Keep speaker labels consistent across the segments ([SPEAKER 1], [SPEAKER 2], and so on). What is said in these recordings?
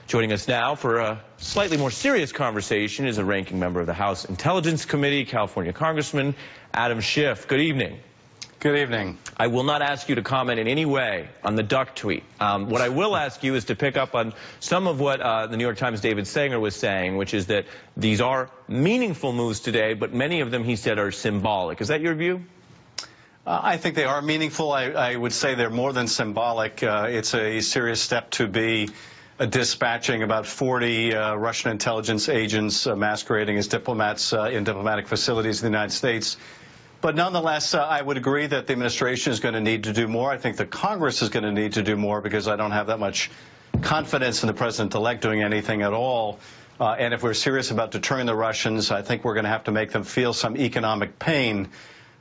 [SPEAKER 1] Joining us now for a slightly more serious conversation is a ranking member of the House Intelligence Committee, California Congressman Adam Schiff. Good evening.
[SPEAKER 2] Good evening.
[SPEAKER 1] I will not ask you to comment in any way on the duck tweet. What I will ask you is to pick up on some of what the New York Times' David Sanger was saying, which is that these are meaningful moves today, but many of them, he said, are symbolic. Is that your view?
[SPEAKER 2] I think they are meaningful. I would say they're more than symbolic. It's a serious step to be dispatching about 40 Russian intelligence agents masquerading as diplomats in diplomatic facilities in the United States. But nonetheless, I would agree that the administration is going to need to do more. I think the Congress is going to need to do more because I don't have that much confidence in the president-elect doing anything at all. And if we're serious about deterring the Russians, I think we're going to have to make them feel some economic pain.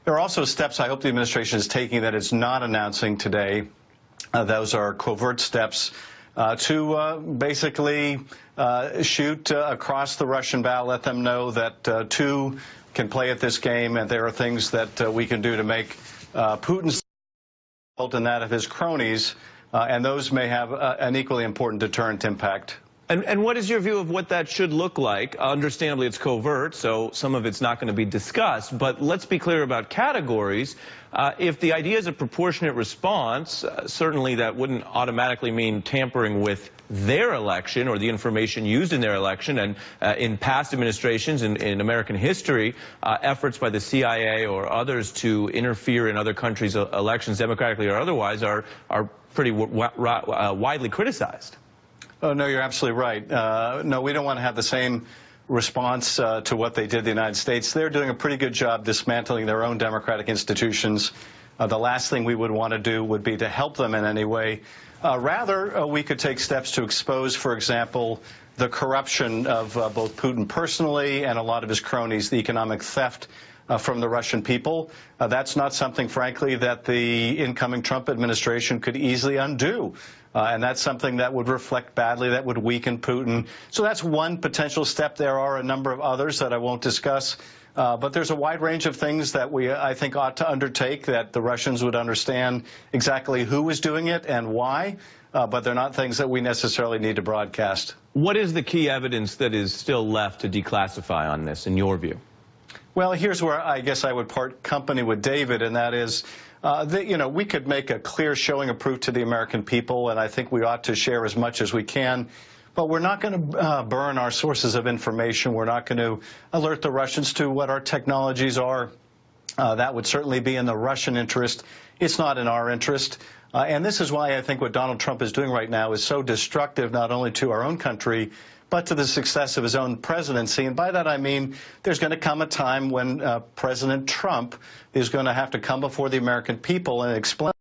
[SPEAKER 2] There are also steps I hope the administration is taking that it's not announcing today. Those are covert steps to basically shoot across the Russian bow, let them know that two can play at this game, and there are things that we can do to make Putin's and that of his cronies, and those may have an equally important deterrent impact.
[SPEAKER 1] And what is your view of what that should look like? Understandably, it's covert, so some of it's not going to be discussed. But let's be clear about categories. If the idea is a proportionate response, certainly that wouldn't automatically mean tampering with their election or the information used in their election. And in past administrations in American history, efforts by the CIA or others to interfere in other countries' elections, democratically or otherwise, are pretty widely criticized.
[SPEAKER 2] Oh, no, you're absolutely right. No, we don't want to have the same response to what they did in the United States. They're doing a pretty good job dismantling their own democratic institutions. The last thing we would want to do would be to help them in any way. Rather, we could take steps to expose, for example, the corruption of both Putin personally and a lot of his cronies, the economic theft from the Russian people. That's not something, frankly, that the incoming Trump administration could easily undo. And that's something that would reflect badly, that would weaken Putin. So that's one potential step. There are a number of others that I won't discuss. But there's a wide range of things that I think, ought to undertake, that the Russians would understand exactly who is doing it and why. But they're not things that we necessarily need to broadcast.
[SPEAKER 1] What is the key evidence that is still left to declassify on this, in your view?
[SPEAKER 2] Well, here's where I guess I would part company with David, and that is, we could make a clear showing of proof to the American people, and I think we ought to share as much as we can. But we're not going to burn our sources of information. We're not going to alert the Russians to what our technologies are. That would certainly be in the Russian interest. It's not in our interest. And this is why I think what Donald Trump is doing right now is so destructive, not only to our own country, but to the success of his own presidency. And by that I mean there's going to come a time when President Trump is going to have to come before the American people and explain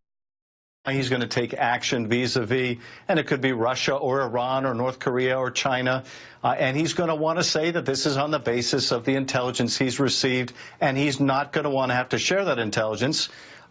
[SPEAKER 2] how he's going to take action vis-a-vis, and it could be Russia or Iran or North Korea or China, and he's going to want to say that this is on the basis of the intelligence he's received, and he's not going to want to have to share that intelligence.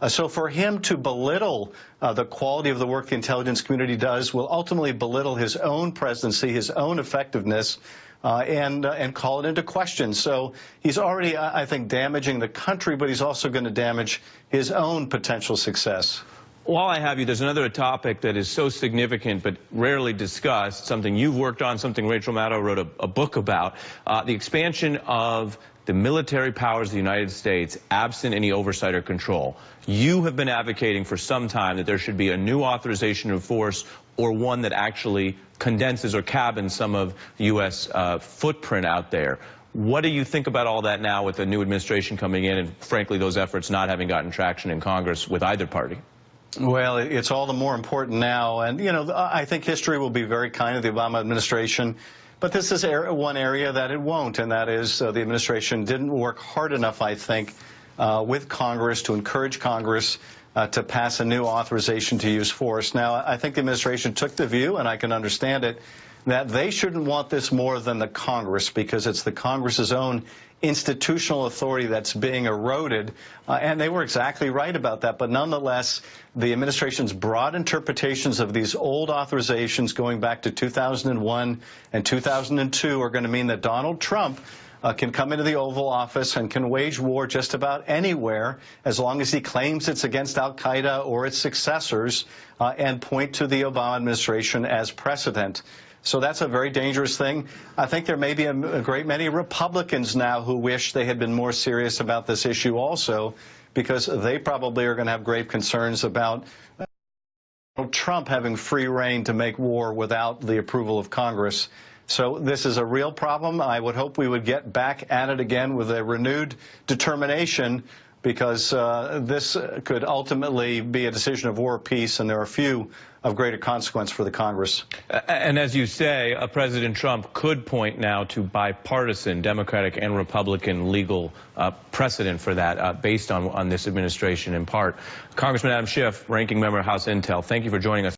[SPEAKER 2] So for him to belittle the quality of the work the intelligence community does will ultimately belittle his own presidency, his own effectiveness, and call it into question. So he's already, I think, damaging the country, but he's also going to damage his own potential success.
[SPEAKER 1] While I have you, there's another topic that is so significant but rarely discussed, something you've worked on, something Rachel Maddow wrote a book about, the expansion of the military powers of the United States absent any oversight or control. You have been advocating for some time that there should be a new authorization of force, or one that actually condenses or cabins some of the U.S. footprint out there. What do you think about all that now with the new administration coming in and, frankly, those efforts not having gotten traction in Congress with either party?
[SPEAKER 2] Well, it's all the more important now. And, I think history will be very kind to the Obama administration. But this is one area that it won't, and that is the administration didn't work hard enough, I think, with Congress to encourage Congress to pass a new authorization to use force. Now, I think the administration took the view, and I can understand it, that they shouldn't want this more than the Congress, because it's the Congress's own institutional authority that's being eroded, and they were exactly right about that. But nonetheless, the administration's broad interpretations of these old authorizations going back to 2001 and 2002 are going to mean that Donald Trump can come into the Oval Office and can wage war just about anywhere as long as he claims it's against al-Qaeda or its successors and point to the Obama administration as precedent. So that's a very dangerous thing. I think there may be a great many Republicans now who wish they had been more serious about this issue also, because they probably are going to have grave concerns about Trump having free rein to make war without the approval of Congress. So this is a real problem. I would hope we would get back at it again with a renewed determination, because this could ultimately be a decision of war or peace, and there are few of greater consequence for the Congress.
[SPEAKER 1] And as you say, President Trump could point now to bipartisan Democratic and Republican legal precedent for that based on this administration in part. Congressman Adam Schiff, Ranking Member House Intel, thank you for joining us.